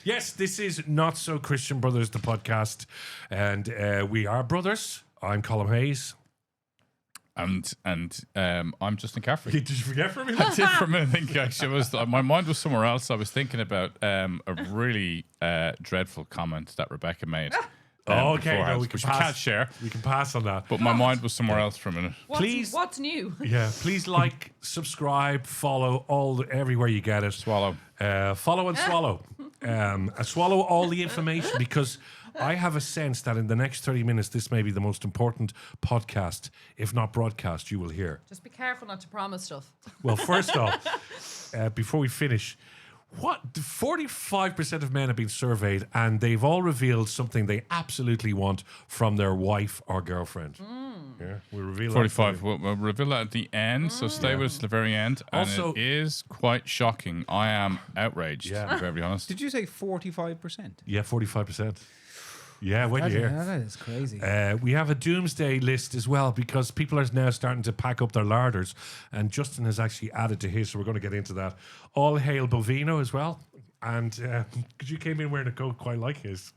Yes, this is Not So Christian Brothers, the podcast. And we are brothers. I'm Colm Hayes. And I'm Justin Caffrey. Did you forget for a minute? I did for a minute. I think actually my mind was somewhere else. I was thinking about a really dreadful comment that Rebecca made. Okay, no, we can't share. We can pass on that. But my mind was somewhere else for a minute. What's new? Yeah, please like, subscribe, follow everywhere you get it. Swallow. Follow and swallow. Swallow all the information, because I have a sense that in the next 30 minutes, this may be the most important podcast, if not broadcast, you will hear. Just be careful not to promise stuff. Well, first off, before we finish, 45% of men have been surveyed, and they've all revealed something they absolutely want from their wife or girlfriend. Yeah, we'll reveal 45. We'll reveal that at the end, so stay with us to the very end. And Also, it is quite shocking. I am outraged, to be very honest. Did you say 45%? Yeah, 45%. Yeah, when you hear. That is crazy. We have a doomsday list as well, because people are now starting to pack up their larders, and Justin has actually added to his, so we're going to get into that. All hail Bovino as well, and because you came in wearing a coat quite like his.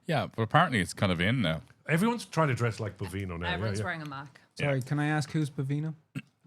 Yeah, but apparently it's kind of in now. Everyone's trying to dress like Bovino now. Everyone's wearing a Mac. Sorry, can I ask who's Bovino?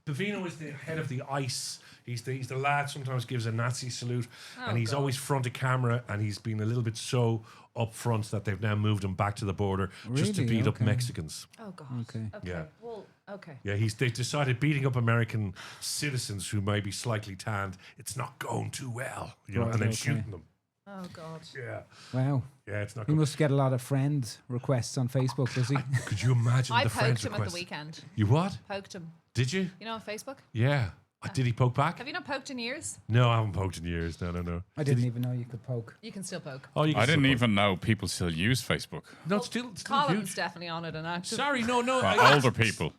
Bovino is the head of the ICE. He's the lad sometimes gives a Nazi salute, and he's God. always front of camera, and he's been a little bit so up front that they've now moved him back to the border just to Really? beat up Okay. Mexicans. Oh God. Okay. Yeah. Well, okay. Yeah, they decided beating up American citizens who may be slightly tanned, it's not going too well, you know, Right, and then okay. shooting them. Oh God. Yeah, Wow. yeah, it's not He good. must get a lot of friend requests on Facebook, does he? Could you imagine I the poked friends him at request? the weekend. You what? Poked him. Did you? You know, on Facebook. Yeah. Did he poke back? Have you not poked in years? No, I haven't poked in years. No. I didn't even know you could poke. You can still poke. Oh, you can I still didn't poke. even know people still use Facebook. No, it's still Colum's huge. definitely on it and active. Sorry, no. Well, older people.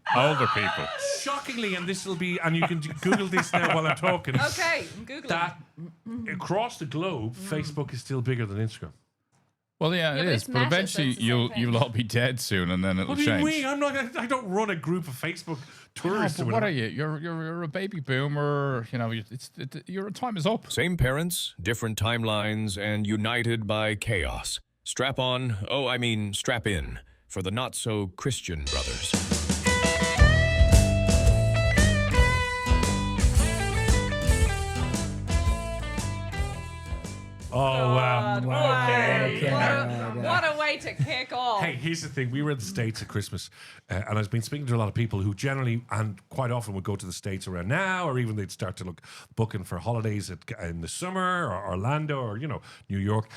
Shockingly, and this will be, and you can Google this now while I'm talking. Okay, I'm Googling. That across the globe, Facebook is still bigger than Instagram. Well, yeah, Yeah, it but is. it's But meta, so eventually, it's the same thing. you'll all be dead soon, and then it'll What do you change. mean? I don't run a group of Facebook tourists. But or what are whatever. you? You're a baby boomer. You know, your time is up. Same parents, different timelines, and united by chaos. Strap on, strap in, for the not-so-Christian brothers. Oh, wow. Okay. Okay. What a way to kick off. Hey, here's the thing. We were in the States at Christmas, and I've been speaking to a lot of people who generally and quite often would go to the States around now, or even they'd start to look booking for holidays in the summer, or Orlando, or, New York.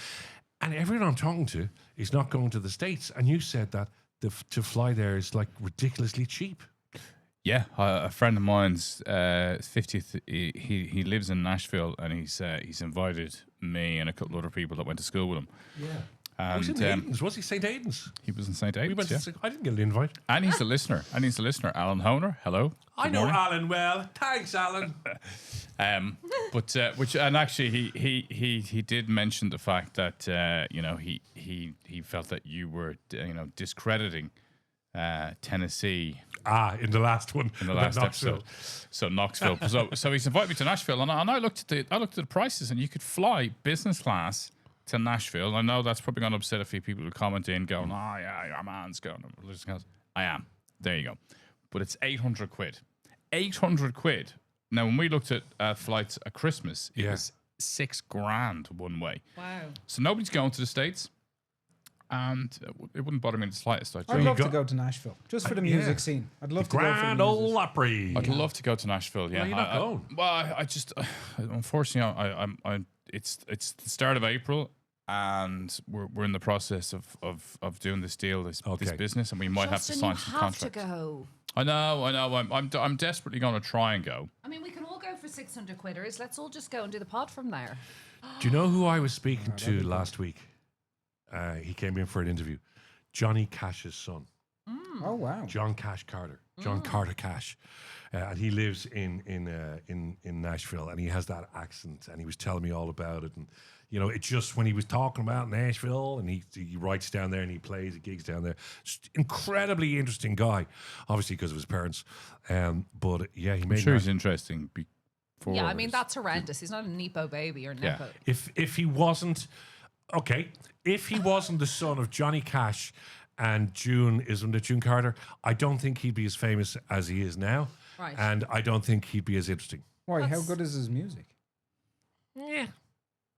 And everyone I'm talking to is not going to the States. And you said that to fly there is like ridiculously cheap. Yeah, a friend of mine's 50th. He lives in Nashville, and he's invited me and a couple other people that went to school with him. Yeah. And Was he in Aiden's? Was he St. Aiden's? he was in St. We went Aidan's. to, I didn't get an invite. And he's a listener. Alan Honer, hello. I Good know morning. Alan well. Thanks, Alan. Actually he did mention the fact that he felt that you were discrediting Tennessee In the last one. in the about last Knoxville. episode. So Knoxville. so he's invited me to Nashville, and I looked at the prices, and you could fly business class to Nashville. I know that's probably going to upset a few people who comment in, going, "Oh yeah, your man's going." I am. There you go. But it's 800 quid. 800 quid. Now, when we looked at flights at Christmas, it was $6,000 one way. Wow. So nobody's going to the States, and it wouldn't bother me in the slightest. I'd love to go to Nashville, just for the music scene. I'd love to go for the Grand music. Ole Opry. I'd love to go to Nashville. Yeah, Well, you're not going. I just unfortunately, it's the start of April, and we're in the process of doing this deal, this business, and we might have to Justin, sign you some have contracts. to go. I know. I'm desperately going to try and go. I mean, we can all go for 600 quidders. Let's all just go and do the pod from there. Do you know who I was speaking to last week? He came in for an interview. Johnny Cash's son. Oh, wow. John Cash Carter. John Carter Cash. And he lives in Nashville, and he has that accent, and he was telling me all about it. And, it just, when he was talking about Nashville, and he writes down there and he plays gigs down there. Just incredibly interesting guy, obviously because of his parents. But yeah, he made I'm sure he's interesting Yeah, I mean, that's horrendous. He's not a Nepo baby or Nepo. If he wasn't if he wasn't the son of Johnny Cash and June Carter, I don't think he'd be as famous as he is now. Right. And I don't think he'd be as interesting. Why? How That's- good is his music? Yeah.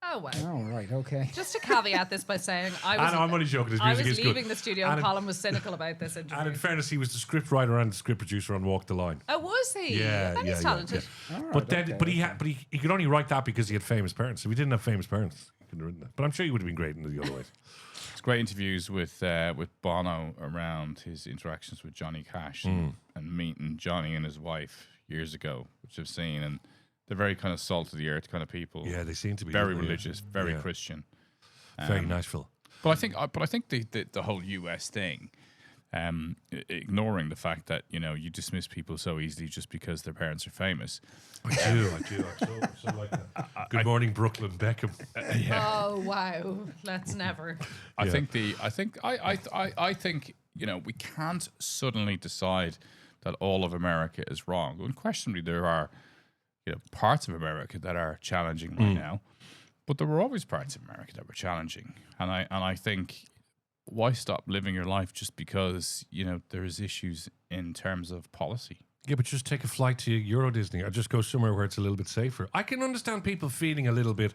Oh, well. Oh, right. Okay. Just to caveat this by saying, I know, I'm only joking. His I music was is leaving good. the studio And and in- Colin was cynical about this And in interview. fairness, he was the script writer and the script producer on Walk the Line. Oh, was he? Yeah, Then yeah, he's yeah, talented. yeah. All right, But then, okay, but he okay. had, but he could only write that because he had famous parents. If he didn't have famous parents, he couldn't have written that. But I'm sure he would have been great in the other ways. It's great interviews with Bono around his interactions with Johnny Cash and meeting Johnny and his wife years ago, which I've seen, and they're very kind of salt of the earth kind of people. Yeah, they seem to be very yeah. religious, very Yeah. Christian. Very Nashville. But I think the whole US thing, ignoring the fact that you dismiss people so easily just because their parents are famous. I do. I so like that. Good morning, Brooklyn Beckham. Oh, wow. Let's never. I think we can't suddenly decide that all of America is wrong. Unquestionably, there are parts of America that are challenging right now, but there were always parts of America that were challenging. And I think, why stop living your life just because there's issues in terms of policy? Yeah, but just take a flight to Euro Disney or just go somewhere where it's a little bit safer. I can understand people feeling a little bit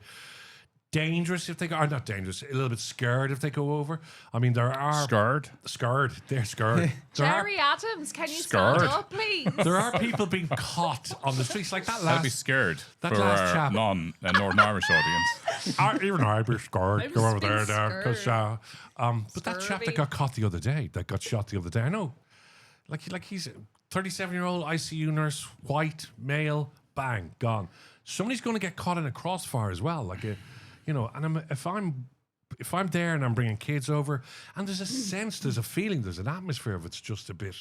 dangerous if they go, or not dangerous, a little bit scared if they go over. I mean, there are Scared? scared. They're scared. Jerry Adams, can you Scared. stand up, please? There are people being caught on the streets like that I'd be last. scared that for last our chap- non-Northern Irish audience. Even I'd be scared. I'm Go over just there, being because but that chap Scurvy. that got caught the other day, that got shot the other day, I know, like he's a 37-year-old ICU nurse, white male, bang, gone. Somebody's going to get caught in a crossfire as well, like a. And if I'm there and I'm bringing kids over, and there's a sense, there's a feeling, there's an atmosphere of it's just a bit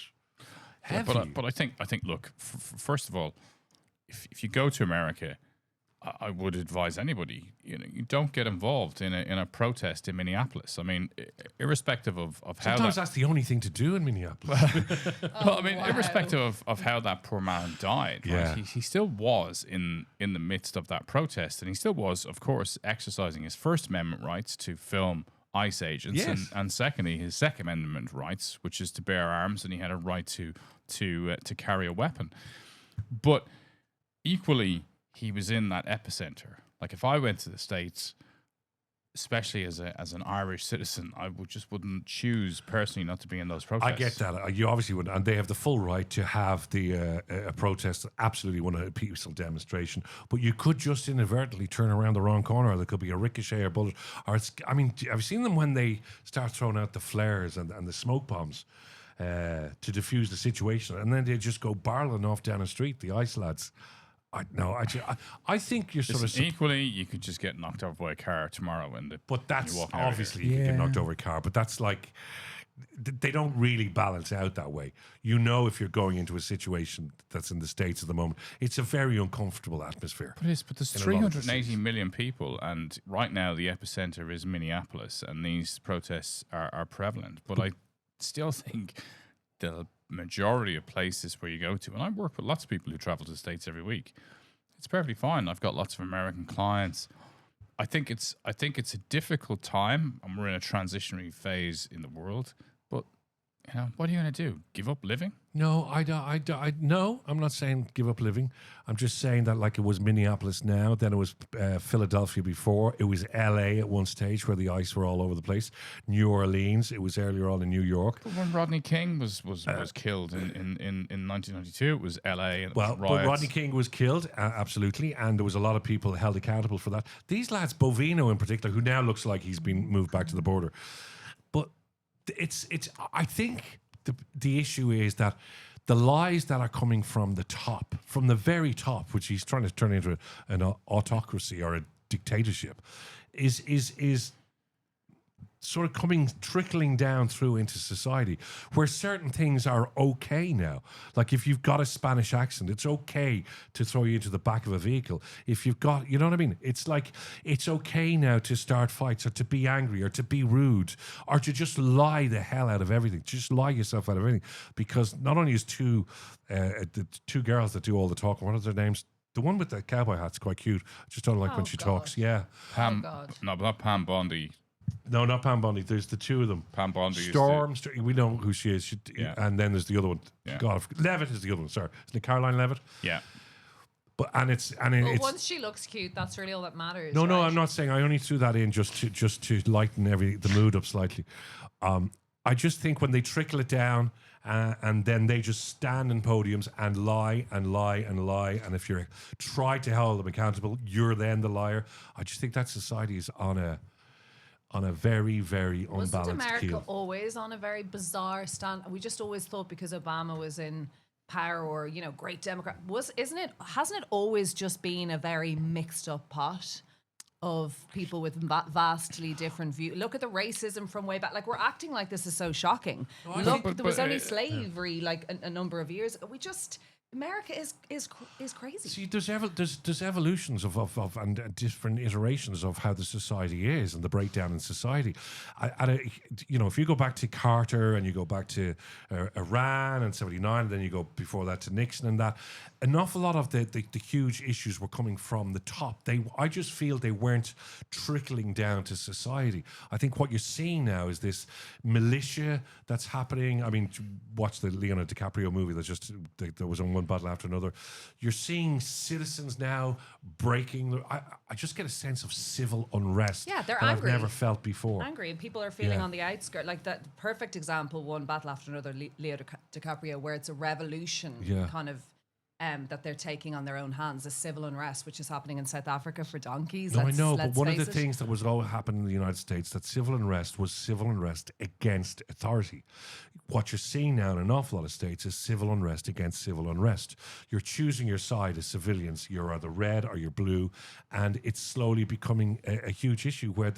heavy. But I think look, first of all, if you go to America, I would advise anybody, you don't get involved in a protest in Minneapolis. I mean, irrespective of how Sometimes that's the only thing to do in Minneapolis. well, I mean, wow. irrespective of how that poor man died, Yeah. right? He still was in the midst of that protest, and he still was, of course, exercising his First Amendment rights to film ICE agents, Yes. and secondly, his Second Amendment rights, which is to bear arms, and he had a right to carry a weapon. But equally, he was in that epicenter. Like, if I went to the States, especially as an Irish citizen, I wouldn't choose personally not to be in those protests. I get that. You obviously wouldn't. And they have the full right to have a protest, absolutely want a peaceful demonstration. But you could just inadvertently turn around the wrong corner, or there could be a ricochet or bullet. Or have you seen them when they start throwing out the flares and the smoke bombs to diffuse the situation? And then they just go barreling off down the street, the ICE lads. I think you're sort Listen, of. equally, you could just get knocked over by a car tomorrow, But that's walk out of obviously you can get Yeah. knocked over a car. But that's like they don't really balance out that way. If you're going into a situation that's in the States at the moment, it's a very uncomfortable atmosphere. But there's in a lot of the 380 cities. million people, and right now the epicenter is Minneapolis, and these protests are prevalent. But I still think the majority of places where you go to, and I work with lots of people who travel to the States every week, it's perfectly fine. I've got lots of American clients. I think it's a difficult time, and we're in a transitionary phase in the world. But what are you going to do? Give up living? No, no, I'm not saying give up living. I'm just saying that like it was Minneapolis now, then it was Philadelphia before. It was LA at one stage where the ICE were all over the place. New Orleans, it was earlier on in New York. But when Rodney King was killed in 1992, it was LA. And Well, riots. but Rodney King was killed, absolutely, and there was a lot of people held accountable for that. These lads, Bovino in particular, who now looks like he's been moved back to the border. But it's. I think the issue is that the lies that are coming from the top, from the very top, which he's trying to turn into an autocracy or a dictatorship, is sort of trickling down through into society, where certain things are okay now. Like if you've got a Spanish accent, it's okay to throw you into the back of a vehicle. If you've got, you know what I mean? It's like, it's okay now to start fights or to be angry or to be rude or to just lie the hell out of everything. Just lie yourself out of everything. Because not only is the two girls that do all the talking, what are their names? The one with the cowboy hat's quite cute. I just don't like when Oh, she God. talks. Yeah. Pam, God. no, but not Pam Bondi. No, not Pam Bondi. There's the two of them. Pam Bondi is Storm, we know who she is. Yeah. And then there's the other one. Yeah. God, Levitt is the other one. Sorry, isn't it Caroline Levitt? Yeah. But it's Well, once she looks cute, that's really all that matters. no, right? I'm not saying. I only threw that in just to lighten the mood up slightly. I just think when they trickle it down and then they just stand in podiums and lie and lie and lie, and if you try to hold them accountable, you're then the liar. I just think that society is on a very, very Wasn't unbalanced America keel. always on a very bizarre stand? We just always thought because Obama was in power or, great Democrat. Hasn't it always just been a very mixed up pot of people with vastly different views? Look at the racism from way back. Like, we're acting like this is so shocking. Look, but- there was but, only slavery like a number of years ago. America is crazy. See, there's evolutions of and different iterations of how the society is and the breakdown in society. If you go back to Carter and you go back to Iran and '79, and then you go before that to Nixon and that, an awful lot of the huge issues were coming from the top. I just feel they weren't trickling down to society. I think what you're seeing now is this militia that's happening. I mean, watch the Leonardo DiCaprio movie that was on one battle after another. You're seeing citizens now breaking. I just get a sense of civil unrest. Yeah, they're that angry. I've never felt before. Angry, and people are feeling Yeah. on the outskirts. Like that perfect example, one battle after another, Leo DiCaprio, where it's a revolution Yeah. kind of that they're taking on their own hands, a civil unrest, which is happening in South Africa for donkeys. No, I know, but let's one of face the it. things that was all happening in the United States, that civil unrest was civil unrest against authority. What you're seeing now in an awful lot of states is civil unrest against civil unrest. You're choosing your side as civilians. You're either red or you're blue, and it's slowly becoming a huge issue where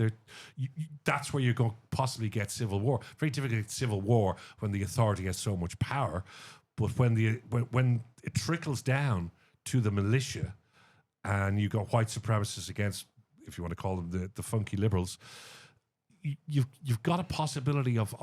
that's where you're going to possibly get civil war. Very difficult to get civil war when the authority has so much power. But when it trickles down to the militia, and you got white supremacists against, if you want to call them the funky liberals, you've got a possibility of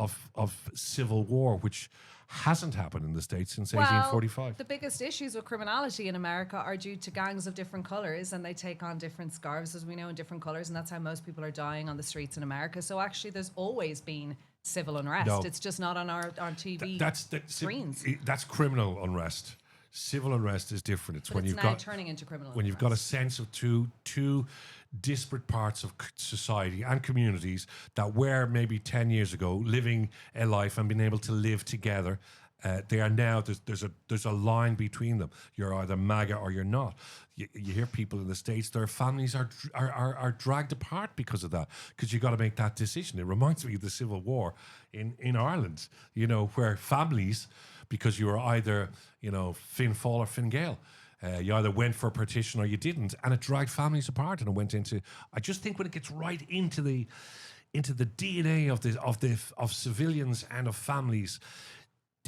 civil war, which hasn't happened in the States since 1845. The biggest issues with criminality in America are due to gangs of different colours, and they take on different scarves, as we know, in different colours, and that's how most people are dying on the streets in America. So actually, there's always been civil unrest. No. It's just not on our TV screens. That's criminal unrest. Civil unrest is different. It's But when it's you've now got turning into criminal when you've got a unrest. sense of two disparate parts of society and communities that were maybe 10 years ago living a life and being able to live together. They are now, there's a line between them. You're either MAGA or you're not. You hear people in the States, their families are dragged apart because of that, because you got to make that decision. It reminds me of the Civil War in Ireland, where families, because you were either, Finn Fáil or Fine Gael, you either went for a partition or you didn't, and it dragged families apart. And it went into, I just think when it gets right into the DNA of civilians and of families,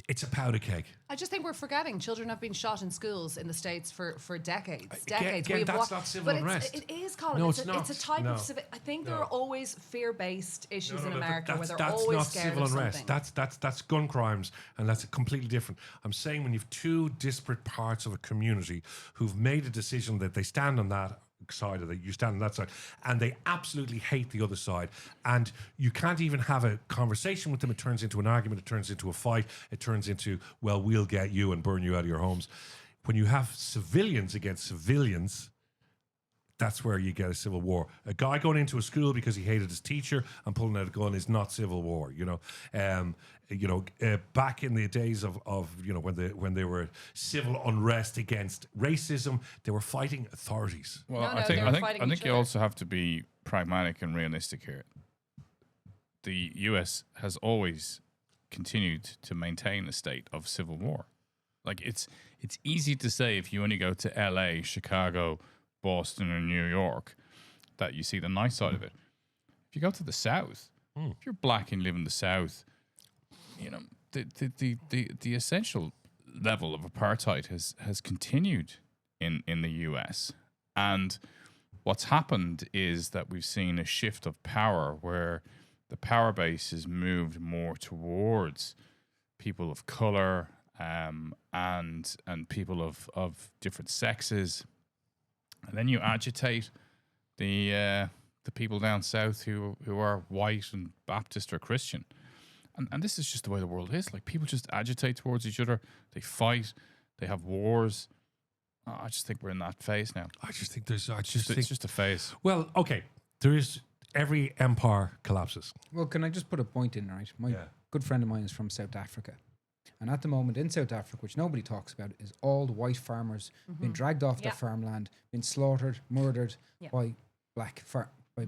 it's a powder keg. I just think we're forgetting children have been shot in schools in the States for decades. Again, We've that's not civil but unrest. It is, Colin. No, it's it's a, not. It's a type No. of civil. I think there No. are always fear-based issues in America where they're that's always not scared civil of unrest. something. That's gun crimes, and that's completely different. I'm saying when you've two disparate parts of a community who've made a decision that they stand on that side of it, you stand on that side, and they absolutely hate the other side, and you can't even have a conversation with them. It turns into an argument. It turns into a fight. It turns into, well, we'll get you and burn you out of your homes. When you have civilians against civilians, that's where you get a civil war. A guy going into a school because he hated his teacher and pulling out a gun is not civil war. Back in the days of when they were civil unrest against racism, they were fighting authorities. Well, No, I they think were I think fighting I think each you other. also have to be pragmatic and realistic here. The U.S. has always continued to maintain a state of civil war. Like it's easy to say if you only go to L.A., Chicago, Boston, or New York that you see the nice side of it. If you go to the South, if you're black and you live in the South, the essential level of apartheid has continued in the US. And what's happened is that we've seen a shift of power where the power base has moved more towards people of color and people of different sexes. and then you agitate the people down south who are white and Baptist or Christian. And this is just the way the world is. Like, people just agitate towards each other. They fight. They have wars. I just think we're in that phase now. I just think there's. It's just a phase. Well, okay. There is every empire collapses. Well, can I just put a point in, right? My good friend of mine is from South Africa. And at the moment in South Africa, which nobody talks about, is all the white farmers being dragged off their farmland, being slaughtered, murdered by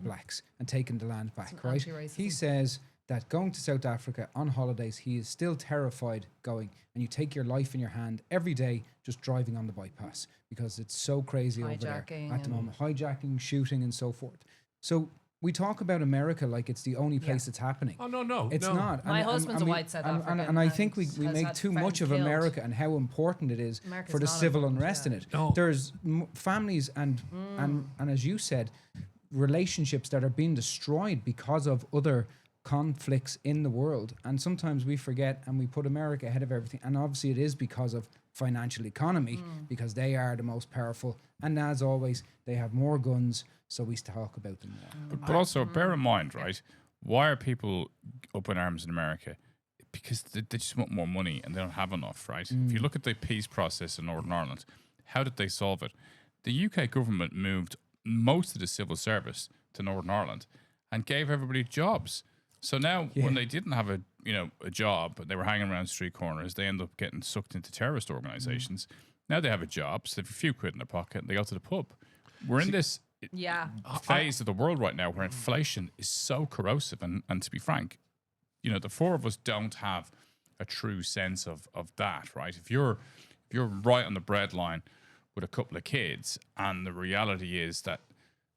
blacks and taking the land back, right? He says that going to South Africa on holidays, he is still terrified going, and you take your life in your hand every day just driving on the bypass because it's so crazy over there at the moment. Hijacking, shooting, and so forth. So we talk about America like it's the only place it's happening. Oh, no. It's not. My husband's a white South African. And I think we make too much of America and how important it is for the civil unrest in it. No. There's families and as you said, relationships that are being destroyed because of other conflicts in the world, and sometimes we forget and we put America ahead of everything, and obviously it is because of financial economy, because they are the most powerful, and as always they have more guns, so we talk about them more. But also bear in mind, right, why are people up in arms in America? Because they just want more money and they don't have enough, right? If you look at the peace process in Northern Ireland, how did they solve it? The UK government moved most of the civil service to Northern Ireland and gave everybody jobs. So now, when they didn't have a job, they were hanging around street corners, they end up getting sucked into terrorist organizations. Now they have a job, so they have a few quid in their pocket, and they go to the pub. We're in this phase of the world right now where inflation is so corrosive, and to be frank, the four of us don't have a true sense of that, right? If you're right on the breadline with a couple of kids, and the reality is that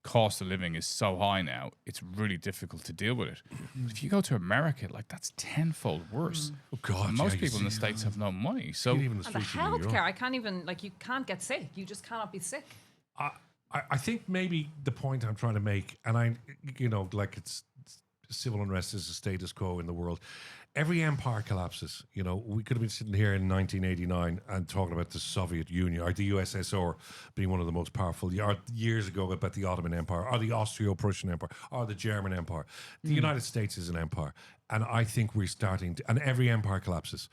cost of living is so high now, it's really difficult to deal with it. But if you go to America, like, that's tenfold worse. Oh God! And most people in the States have no money. So Even And the healthcare, I can't even, you can't get sick. You just cannot be sick. I think maybe the point I'm trying to make, and it's civil unrest is the status quo in the world. Every empire collapses. We could have been sitting here in 1989 and talking about the Soviet Union or the USSR being one of the most powerful. Or years ago about the Ottoman Empire or the Austro-Prussian Empire or the German Empire. The United States is an empire. And I think we're starting to, and every empire collapses.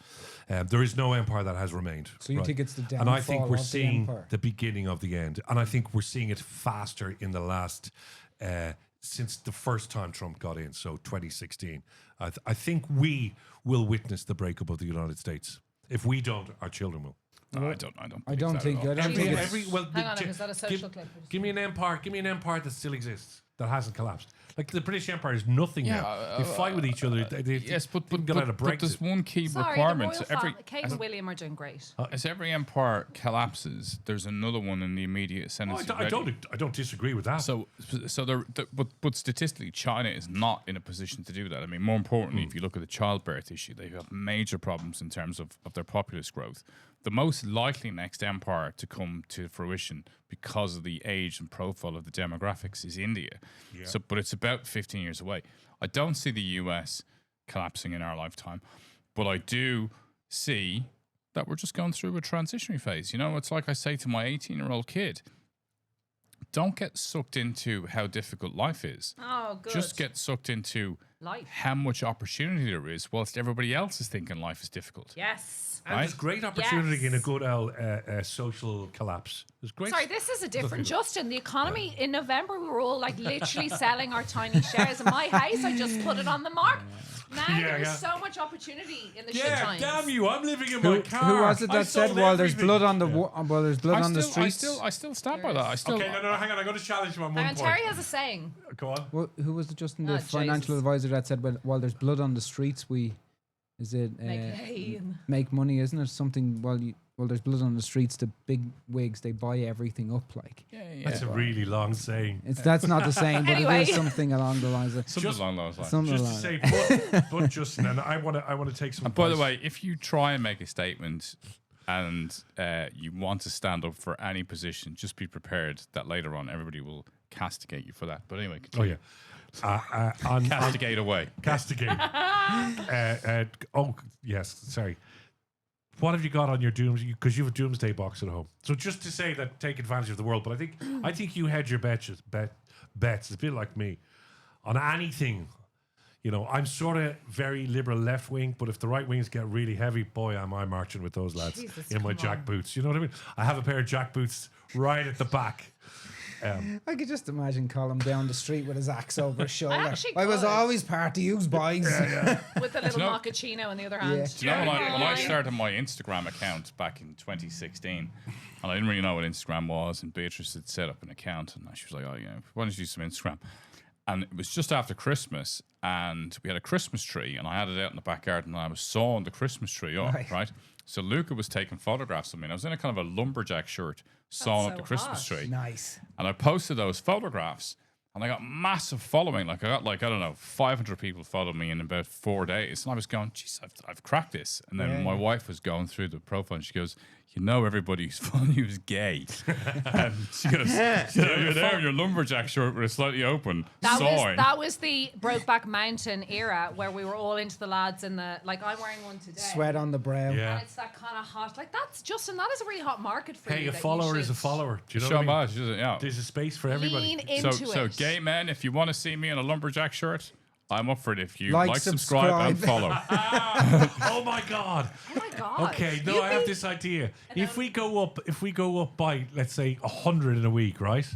There is no empire that has remained. So you think it's the downfall and I think we're of seeing the empire? the beginning of the end. And I think we're seeing it faster in the last since the first time Trump got in, so 2016. I think we will witness the breakup of the United States. If we don't, our children will. I don't think it's. Hang on, is that a social clip? Give me an empire that still exists, that hasn't collapsed. Like the British Empire is nothing now. They fight with each other. They yes, but get out of Brexit. there's one key Sorry, requirement. the royal Kate and William are doing great. As every empire collapses, there's another one in the immediate ascendancy. I don't disagree with that. So but statistically, China is not in a position to do that. I mean, more importantly, if you look at the childbirth issue, they have major problems in terms of their populous growth. The most likely next empire to come to fruition because of the age and profile of the demographics is India. Yeah. But it's about 15 years away. I don't see the US collapsing in our lifetime, but I do see that we're just going through a transitionary phase. It's like I say to my 18-year-old kid, don't get sucked into how difficult life is. Oh, good. Just get sucked into life. How much opportunity there is whilst everybody else is thinking life is difficult. Yes. And there's great opportunity in a good old social collapse. There's great. Sorry, this is a different Justin. The economy in November, we were all literally selling our tiny shares in my house. I just put it on the market. Now there's so much opportunity in the shit times. Damn you! I'm living in my car. Who was it that said while there's blood on the on the streets? I still stand by that. Okay, no, hang on. I'm going to challenge you on one point. Terry has a saying. Go on. Well, who was it, Justin, the financial advisor that said, while there's blood on the streets, make money, isn't it? Something while there's blood on the streets, the big wigs, they buy everything up, like. Yeah. That's a really long saying. That's not the saying, but it is something along the lines of. Something along those lines. Just to say, but Justin, and I want to take some. And by the way, if you try and make a statement and you want to stand up for any position, just be prepared that later on everybody will castigate you for that. But anyway, continue. Castigate away. Castigate. Yes, sorry. What have you got on your Doomsday? Because you have a Doomsday box at home. So just to say that, take advantage of the world. But I think you hedge your bets. It's a bit like me on anything. You know, I'm sort of very liberal left wing, but if the right wings get really heavy, boy, am I marching with those lads in my jack boots. You know what I mean? I have a pair of jack boots right at the back. I could just imagine Colm down the street with his axe over his shoulder. actually I was could. always part of you's boys. With a little mochaccino in the other hand. Do you know when I started my Instagram account back in 2016, and I didn't really know what Instagram was, and Beatrice had set up an account, and she was like, "Oh, yeah, why don't you do some Instagram?" And it was just after Christmas, and we had a Christmas tree, and I had it out in the back garden, and I was sawing the Christmas tree up, right? So Luca was taking photographs of me, and I was in a kind of a lumberjack shirt, sawing up the Christmas tree. Nice. And I posted those photographs, and I got massive following. Like, I got, I don't know, 500 people followed me in about 4 days. And I was going, geez, I've cracked this. And then my wife was going through the profile, and she goes, you know, everybody's following you is gay. And she goes, you're there in your lumberjack shirt with a slightly open sawing. That was the Brokeback Mountain era where we were all into the lads in the, like, I'm wearing one today. Sweat on the brow. Yeah. And it's that kind of hot, like, that's Justin, that is a really hot market for you. Hey, a that you follower is a should follower. Do you know what I mean? Yeah. There's a space for everybody. Lean into So it. gay men, if you want to see me in a lumberjack shirt, I'm up for it. If you Like, like subscribe, and follow. Oh my God. Oh my God. Okay, no, I have this idea. If we go up by, let's say, 100 in a week, right?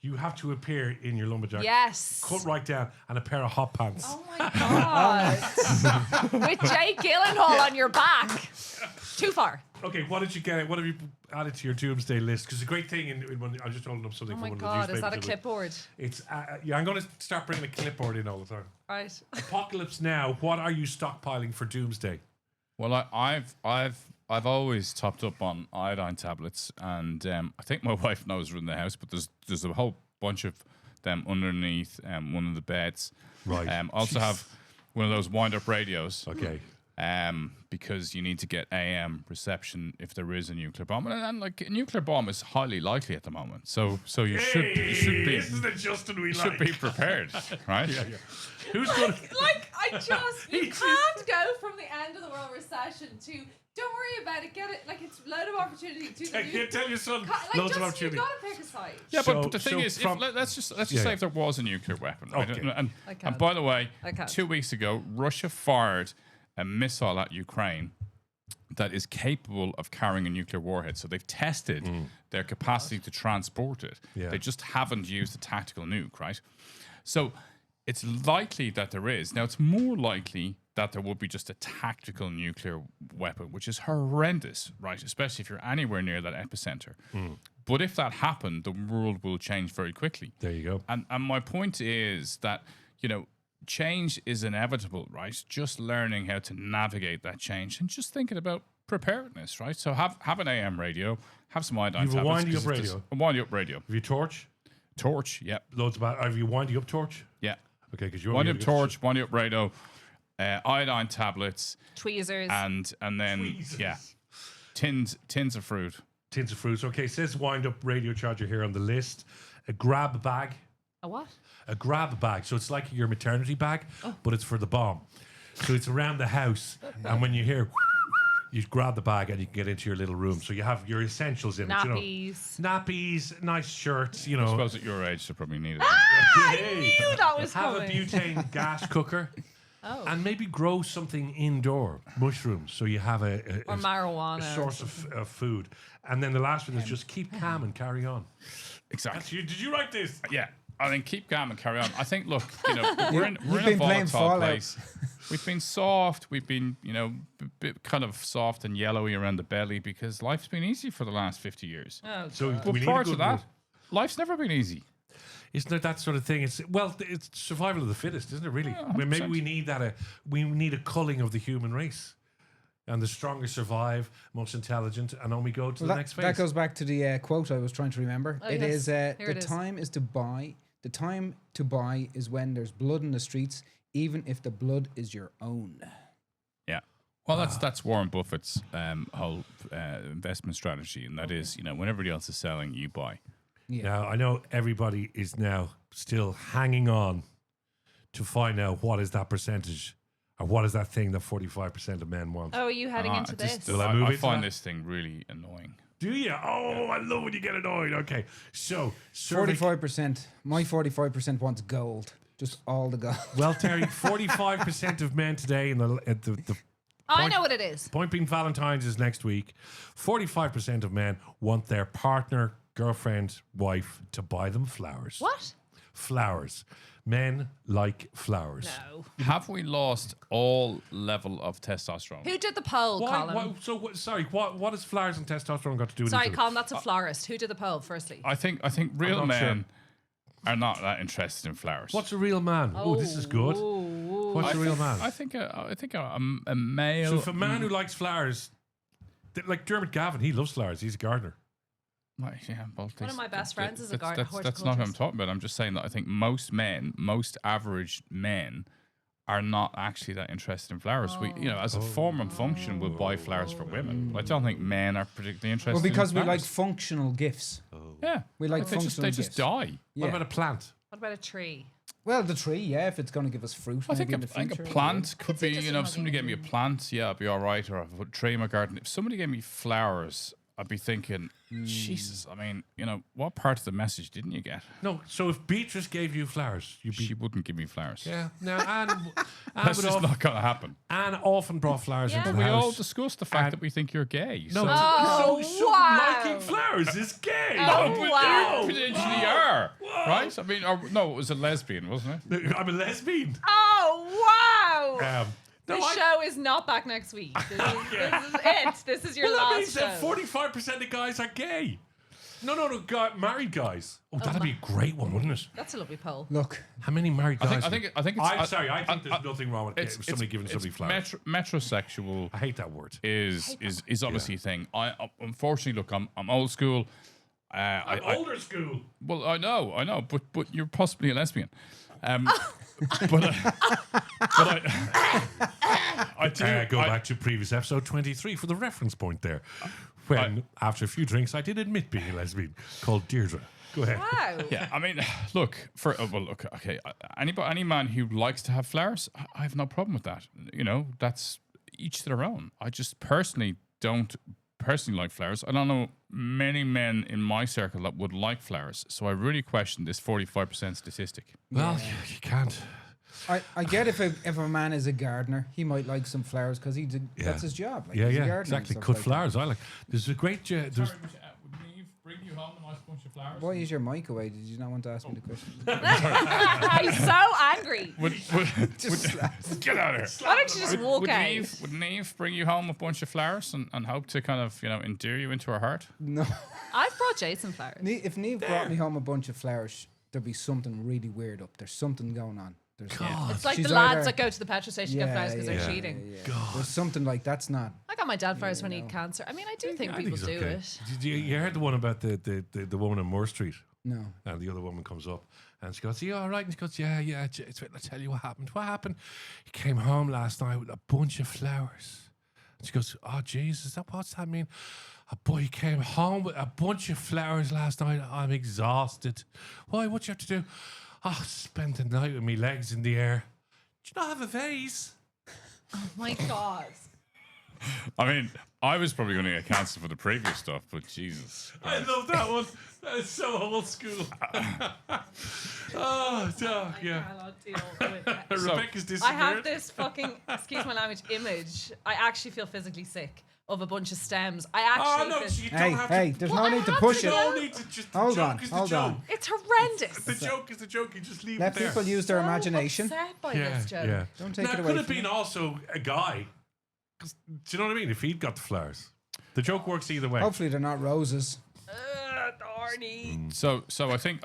You have to appear in your lumberjack. Yes. Cut right down and a pair of hot pants. Oh my God. With Jake Gyllenhaal on your back. Too far. Okay, what did you get? What have you added to your Doomsday list? Because the great thing, when I just holding up something Oh from my one God, of the is that a newspapers. clipboard? It's yeah. I'm going to start bringing a clipboard in all the time. Right. Apocalypse Now. What are you stockpiling for Doomsday? Well, I've always topped up on iodine tablets, and I think my wife knows we're in the house, but there's a whole bunch of them underneath one of the beds. Right. Also have one of those wind-up radios. Okay. Because you need to get AM reception if there is a nuclear bomb, and like a nuclear bomb is highly likely at the moment. So you should be. This is the Justin we should be prepared, right? Yeah. Who's going? You can't go from the end of the world recession to don't worry about it, get it, like it's a load of opportunity to Tell your son like loads of just, opportunity. you gotta pick a side. Yeah, So- but the thing so is, from- let's just Yeah, say yeah. if there was a nuclear weapon, right? Okay. And by the way, Okay. 2 weeks ago, Russia fired a missile at Ukraine that is capable of carrying a nuclear warhead. So they've tested their capacity to transport it. Yeah. They just haven't used a tactical nuke, right? So it's likely that there is. Now, it's more likely that there would be just a tactical nuclear weapon, which is horrendous, right? Especially if you're anywhere near that epicenter. But if that happened, the world will change very quickly. There you go. And my point is that, change is inevitable, right? Just learning how to navigate that change and just thinking about preparedness, right? So have an AM radio, have some iodine You have a tablets. windy 'cause up it's just- radio? A windy up radio. Have you torch? Torch, yeah. Loads of have you windy up torch? Yeah. Okay, because you Windy up torch, windy up radio, iodine tablets, Tweezers. and then, Tweezers. yeah, tins of fruit. Tins of fruits. Okay, it says wind up radio charger here on the list. A grab bag. A what? A grab bag. So it's like your maternity bag, but it's for the bomb. So it's around the house, and when you hear, you grab the bag and you can get into your little room. So you have your essentials in it. Nappies. Nappies, nice shirts, I suppose at your age, they probably need it. I knew that was Have coming. a butane gas cooker. Oh. And maybe grow something indoor, mushrooms, so you have Or marijuana. a source of food. And then the last one is just keep calm and carry on. Exactly. That's you. Did you write this? Yeah, I think keep calm and carry on. I think, look, we're in You've a been playing volatile Fallout. place. We've been soft. We've been, bit kind of soft and yellowy around the belly because life's been easy for the last 50 years. Oh, So God. But we need prior a to good that, mood. life's never been easy. Isn't it that sort of thing? It's survival of the fittest, isn't it? Really? Yeah, I mean, maybe 100%. we need that. We need a culling of the human race, and the stronger survive, most intelligent, and on we go to the next phase. That goes back to the quote I was trying to remember. Oh, It yes. is Here the it is. time is to buy. The time to buy is when there's blood in the streets, even if the blood is your own. Yeah. Well, that's Warren Buffett's whole investment strategy, and that is, when everybody else is selling, you buy. Yeah. Now, I know everybody is now still hanging on to find out what is that percentage. Or what is that thing that 45% of men want? Oh, are you heading into this? Will I move I into find that? this thing really annoying. Do you? Oh, I love when you get annoyed. Okay, so survey- 45%. My 45% wants gold. Just all the gold. Well, Terry, 45% of men today the I know what it is. point being Valentine's is next week. 45% of men want their partner, girlfriend, wife to buy them flowers. What? Flowers. Men like flowers. No. Have we lost all level of testosterone? Who did the poll, Colin? Sorry, what has flowers and testosterone got to do with Sorry, each other? Colin, that's a florist. Who did the poll, firstly? I think real not men are not that interested in flowers. What's a real man? Oh, this is good. What's a real man? I think a male. So if a man who likes flowers, like Dermot Gavin, he loves flowers. He's a gardener. Right, yeah, well, One of my best friends is a that's not what I'm horticulturist. talking about. I'm just saying that I think most men, most average men, are not actually that interested in flowers. We, as a form and function, we'll buy flowers for women. But I don't think men are particularly interested. Well, because in we flowers. like functional gifts. yeah, we like they just functional they just gifts. die. Yeah. What about a plant? What about a tree? Well, the tree, yeah, if it's going to give us fruit. I think maybe in a, the future. plant could be, just if another somebody gave me a plant, yeah, I'd be all right. Or if I put a tree in my garden. If somebody gave me flowers, I'd be thinking, Jesus, I mean, what part of the message didn't you get? No. So if Beatrice gave you flowers, you'd be She wouldn't give me flowers. yeah. Now Anne That's would just often, not going to happen. Anne often brought flowers Yeah. into But the we all house. discussed the fact And- that we think you're gay. No, so Oh, so wow. liking flowers is gay. Oh, but wow. you potentially are, right? I mean, no, it was a lesbian, wasn't it? I'm a lesbian. Oh, wow. No, the I- show is not back next week. This is it. This is your Well, that means last that show. 45% of guys are gay. No, married guys. Oh, that'd be a great one, wouldn't it? That's a lovely poll. Look, How many married guys? I think it's. I'm sorry. I think there's nothing wrong with It's somebody giving somebody flowers. Metrosexual I hate that word. is obviously a thing. I unfortunately look. I'm old school. I'm older school. Well, I know, but you're possibly a lesbian. But I do Go back to previous episode 23 for the reference point there. When, after a few drinks, I did admit being a lesbian called Deirdre. Go ahead. Wow. Yeah, I mean, look okay. Any man who likes to have flowers, I have no problem with that. That's each to their own. I just personally don't like flowers. I don't know many men in my circle that would like flowers. So I really question this 45% statistic. Well, you can't. I get if a man is a gardener, he might like some flowers because that's his job. Like, Yeah, he's a yeah, gardener and exactly. stuff Cut like flowers. I like. There's a great. There's, Would Neve bring you home a nice bunch of flowers? that. Why is your mic away? Did you not want to ask me the question? He's so angry. Get out of here. Why don't you just walk Would out? Neve bring you home a bunch of flowers and hope to kind of, endear you into her heart? No. I've brought Jason flowers. If Neve brought me home a bunch of flowers, there'd be something really weird up. There's something going on. It's like She's the lads either- that go to the petrol station to get flowers because they're yeah. cheating. There's something like that's not. I got my dad flowers when he had cancer. I mean, I do think people it's do okay. it. Did you heard the one about the woman on Moore Street? No. And the other woman comes up and she goes, "Are you all right?" And she goes, Yeah. I'll tell you what happened. What happened? He came home last night with a bunch of flowers. And she goes, "Oh, Jesus, what's that mean?" A boy came home with a bunch of flowers last night. I'm exhausted. Why? What you have to do? Oh, spend the night with me legs in the air. Do you not have a vase? Oh my God. I mean, I was probably going to get cancelled for the previous stuff, but Jesus. I love that one. That is so old school. Oh, yeah. cannot deal with that. Rebecca's I disappeared. have this fucking, excuse my language, image. I actually feel physically sick of a bunch of stems. I Oh, actually no, feel... so you Hey, don't have hey, to. there's Well, no I need to have push to it. know. No need to just. Hold the on, joke is hold the on. joke. It's horrendous. The joke is the joke. You just leave Let it there. people use their So imagination. upset by Yeah, this joke. yeah. Don't take now, it away could have from been me. also a guy. 'Cause, do you know what I mean? If he'd got the flowers, the joke works either way. Hopefully they're not roses. Thorny. So I think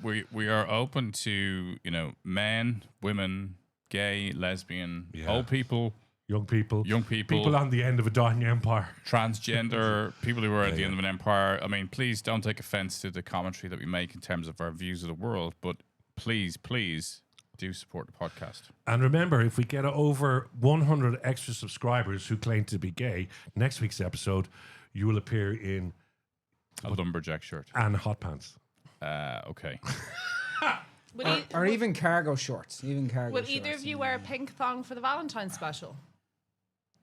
we are open to men, women, gay, lesbian, Yeah. old people, Young people, people on the end of a dying empire. transgender, people who are at the end of an empire. I mean, please don't take offense to the commentary that we make in terms of our views of the world, but please do support the podcast. And remember, if we get over 100 extra subscribers who claim to be gay, next week's episode, you will appear in A lumberjack shirt. and hot pants. Okay. Or even cargo shorts. Even cargo Would shorts. either of you wear a pink thong for the Valentine's special?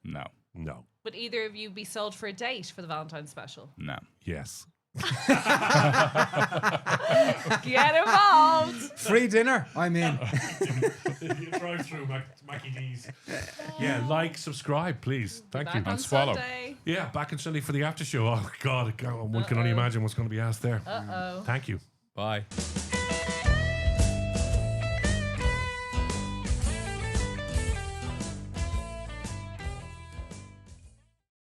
No. No. Would either of you be sold for a date for the Valentine's special? No. Yes. Get involved. Free dinner? I'm in. Drive through Mackie D's. Yeah, like, subscribe, please. Thank you. Back on swallow. Sunday. Yeah, back in Sunday for the after show. Oh, God, one can only imagine what's going to be asked there. Uh-oh. Thank you. Bye.